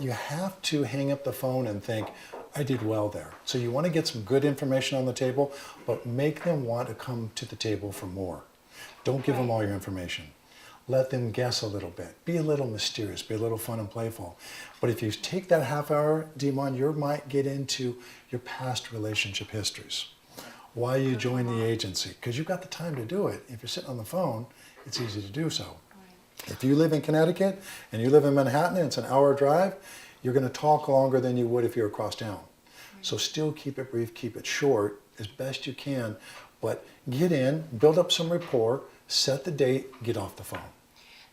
you have to hang up the phone and think, I did well there. So you want to get some good information on the table, but make them want to come to the table for more. Don't give them all your information. Let them guess a little bit. Be a little mysterious. Be a little fun and playful. But if you take that half hour, Demon, you might get into your past relationship histories. Why you joined the agency. Because you've got the time to do it. If you're sitting on the phone, it's easy to do so. If you live in Connecticut and you live in Manhattan and it's an hour drive, you're going to talk longer than you would if you're across town. So still keep it brief, keep it short as best you can. But get in, build up some rapport, set the date, get off the phone.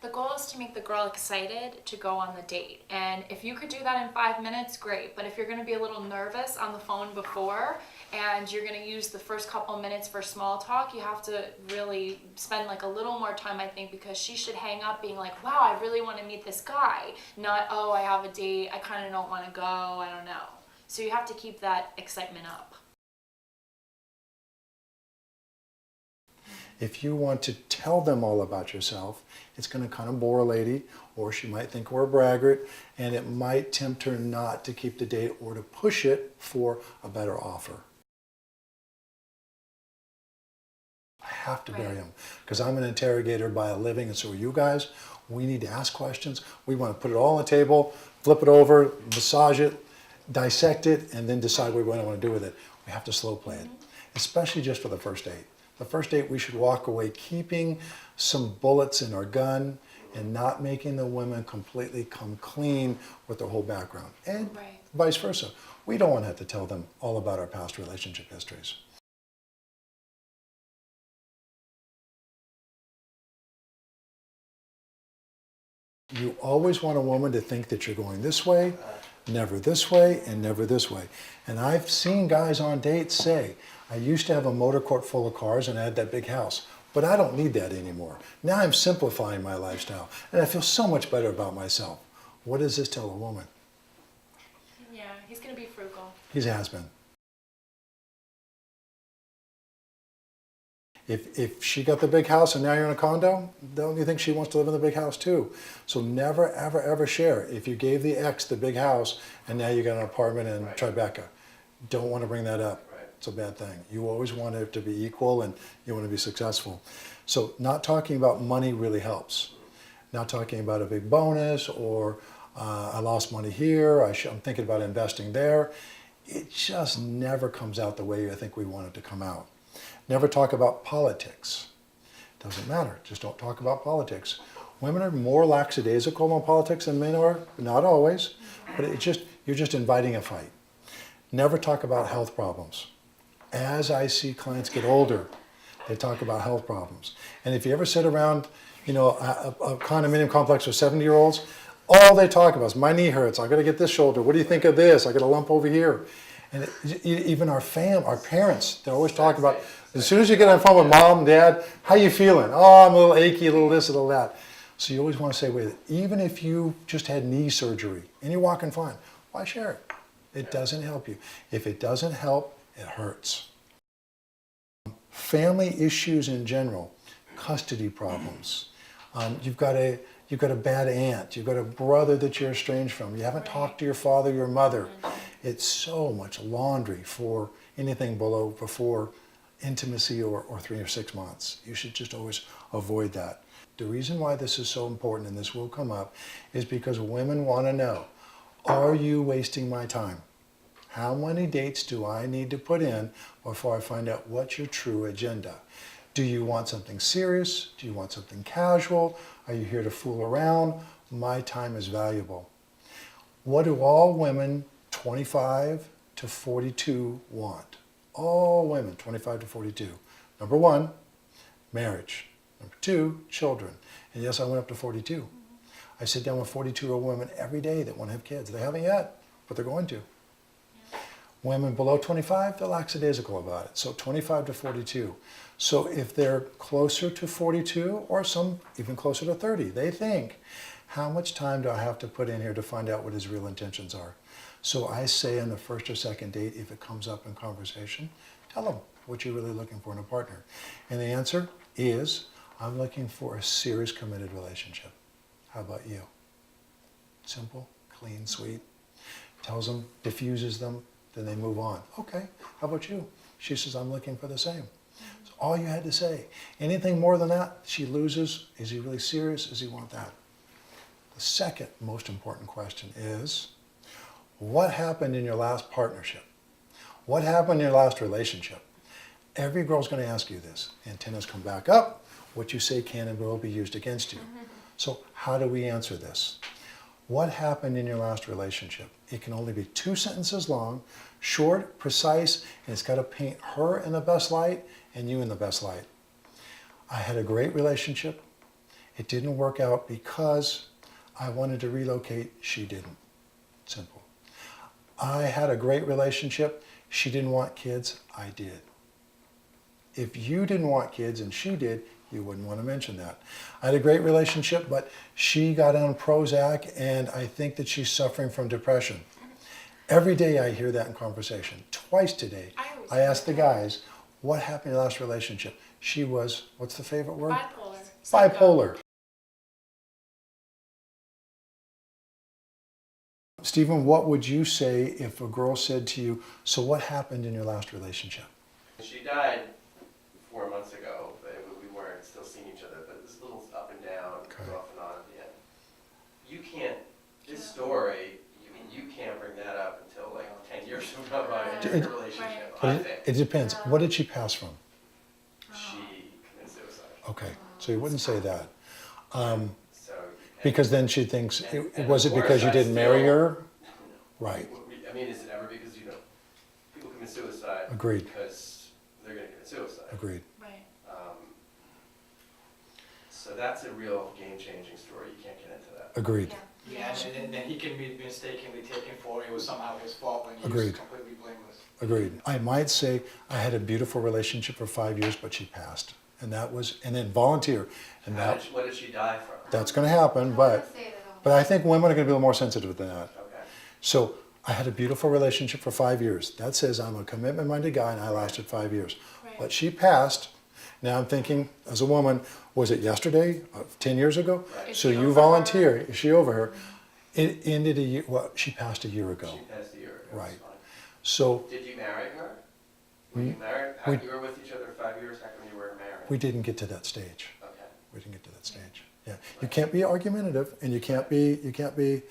The goal is to make the girl excited to go on the date. And if you could do that in 5 minutes, great. But if you're going to be a little nervous on the phone before and you're going to use the first couple minutes for small talk, you have to really spend like a little more time, I think, because she should hang up being like, wow, I really want to meet this guy. Not, oh, I have a date, I kind of don't want to go, I don't know. So you have to keep that excitement up. If you want to tell them all about yourself, it's going to kind of bore a lady, or she might think we're a braggart, and it might tempt her not to keep the date or to push it for a better offer. I have to bury them because I'm an interrogator by a living, and so are you guys. We need to ask questions. We want to put it all on the table, flip it over, massage it, dissect it, and then decide what we want to do with it. We have to slow play it, especially just for the first date. The first date, we should walk away keeping some bullets in our gun and not making the women completely come clean with their whole background. And vice versa. We don't want to have to tell them all about our past relationship histories. You always want a woman to think that you're going this way, never this way, and never this way. And I've seen guys on dates say, I used to have a motor court full of cars and I had that big house, but I don't need that anymore. Now I'm simplifying my lifestyle and I feel so much better about myself. What does this tell a woman? Yeah, he's going to be frugal. He has been. If she got the big house and now you're in a condo, don't you think she wants to live in the big house too? So never, ever, ever share. If you gave the ex the big house and now you got an apartment in Tribeca, don't want to bring that up. It's a bad thing. You always want it to be equal and you want to be successful. So not talking about money really helps. Not talking about a big bonus or I lost money here, I'm thinking about investing there. It just never comes out the way I think we want it to come out. Never talk about politics. Doesn't matter. Just don't talk about politics. Women are more lackadaisical on politics than men are. Not always. But you're just inviting a fight. Never talk about health problems. As I see clients get older, they talk about health problems. And if you ever sit around, a condominium complex with 70-year-olds, all they talk about is, my knee hurts, I got to get this shoulder, what do you think of this, I got a lump over here. And even our parents, they're always talking about, as soon as you get on the phone with mom and dad, how you feeling? Oh, I'm a little achy, a little this, a little that. So you always want to say, wait, even if you just had knee surgery and you're walking fine, why share it? It doesn't help you. If it doesn't help, it hurts. Family issues in general, custody problems. You've got a bad aunt. You've got a brother that you're estranged from. You haven't talked to your father, your mother. It's so much laundry for anything before intimacy or 3 or 6 months. You should just always avoid that. The reason why this is so important, and this will come up, is because women want to know, are you wasting my time? How many dates do I need to put in before I find out what's your true agenda? Do you want something serious? Do you want something casual? Are you here to fool around? My time is valuable. What do all women 25 to 42 want? All women 25 to 42. Number 1, marriage. Number 2, children. And yes, I went up to 42. I sit down with 42-year-old women every day that want to have kids. They haven't yet, but they're going to. Women below 25, they're lackadaisical about it. So 25 to 42. So if they're closer to 42 or some even closer to 30, they think, how much time do I have to put in here to find out what his real intentions are? So I say on the first or second date, if it comes up in conversation, tell them what you're really looking for in a partner. And the answer is, I'm looking for a serious committed relationship. How about you? Simple, clean sweep. Tells them, diffuses them, then they move on. Okay, how about you? She says, I'm looking for the same. So all you had to say. Anything more than that, she loses. Is he really serious? Does he want that? The second most important question is, what happened in your last partnership? What happened in your last relationship? Every girl's going to ask you this. Antennas come back up. What you say can and will be used against you. So how do we answer this? What happened in your last relationship? It can only be 2 sentences long, short, precise, and it's got to paint her in the best light and you in the best light. I had a great relationship. It didn't work out because I wanted to relocate. She didn't. Simple. I had a great relationship. She didn't want kids. I did. If you didn't want kids and she did, you wouldn't want to mention that. I had a great relationship, but she got on Prozac, and I think that she's suffering from depression. Every day I hear that in conversation. Twice today, I ask the guys, what happened in your last relationship? She was, what's the favorite word? Bipolar. Bipolar. Stephen, what would you say if a girl said to you, so what happened in your last relationship? She died 4 months ago, but we weren't still seeing each other, but it was a little up and down, Okay. off and on at the end. You can't, this story, you can't bring that up until like 10 years from now in It- your relationship, But I it, think. it depends. What did she pass from? She committed suicide. Okay, so you wouldn't say that. So, Because then she thinks, And was it worse, because you I didn't marry still- her? Right, I mean, is it ever because, people commit suicide Agreed. because they're gonna commit suicide. agreed. Right. So that's a real game-changing story, you can't get into that. Agreed. Yeah, and then he can be mistakenly taken for it was somehow his fault when Agreed. he's completely blameless. Agreed. I might say I had a beautiful relationship for 5 years, but she passed. And that was, and then volunteer. And What did she die from? that's going to happen, but I think women are going to be a little more sensitive than that. Okay. So I had a beautiful relationship for 5 years. That says I'm a commitment-minded guy, and I lasted 5 years. Right. But she passed. Now I'm thinking, as a woman, was it yesterday, 10 years ago? Right. Is So she you over volunteer. Is she over her? It ended a year. Well, she passed a year ago. She passed a year ago. Right. That's fine. So Did you marry her? Were you married? we- You were with each other 5 years, how come you weren't married? we didn't get to that stage. Okay. We didn't get to that stage. Yeah, you can't be argumentative, and you can't be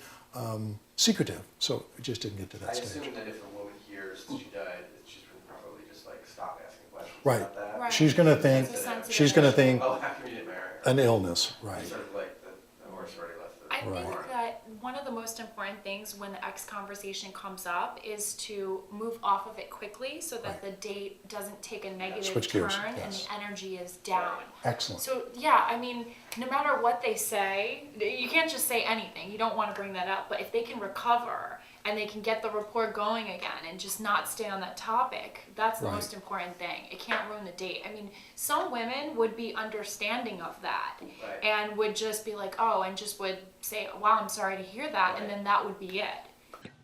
secretive. So we just didn't get to I that stage. assume that if a woman hears that she died, that she's gonna probably just like stop asking questions Right. about that. Right. She's gonna think. It's a sensitive She's gonna issue. think Oh, how come you didn't marry her? an illness. Right. It's sort of like the horse already left the I Right. think that one of the most important things when the ex conversation comes up is to move off of it quickly so that Right. the date doesn't take a negative Switch turn gears, and yes. the energy is down. Excellent. So yeah, I mean, no matter what they say, you can't just say anything. You don't want to bring that up. But if they can recover and they can get the rapport going again and just not stay on that topic, that's the Right. most important thing. It can't ruin the date. I mean, some women would be understanding of that Right. and would just be like, oh, and just would say, wow, I'm sorry to hear that. And Right. then that would be it.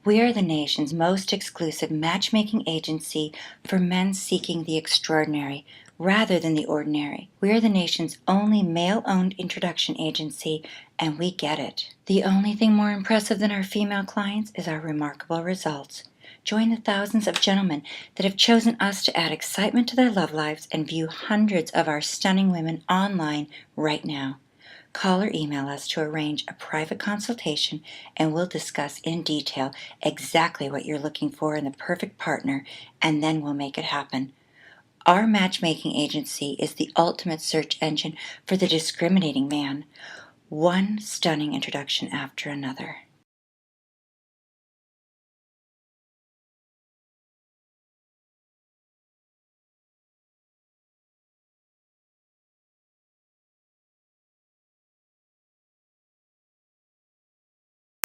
We are the nation's most exclusive matchmaking agency for men seeking the extraordinary rather than the ordinary. We are the nation's only male-owned introduction agency, and we get it. The only thing more impressive than our female clients is our remarkable results. Join the thousands of gentlemen that have chosen us to add excitement to their love lives and view hundreds of our stunning women online right now. Call or email us to arrange a private consultation, and we'll discuss in detail exactly what you're looking for in the perfect partner, and then we'll make it happen. Our matchmaking agency is the ultimate search engine for the discriminating man. One stunning introduction after another.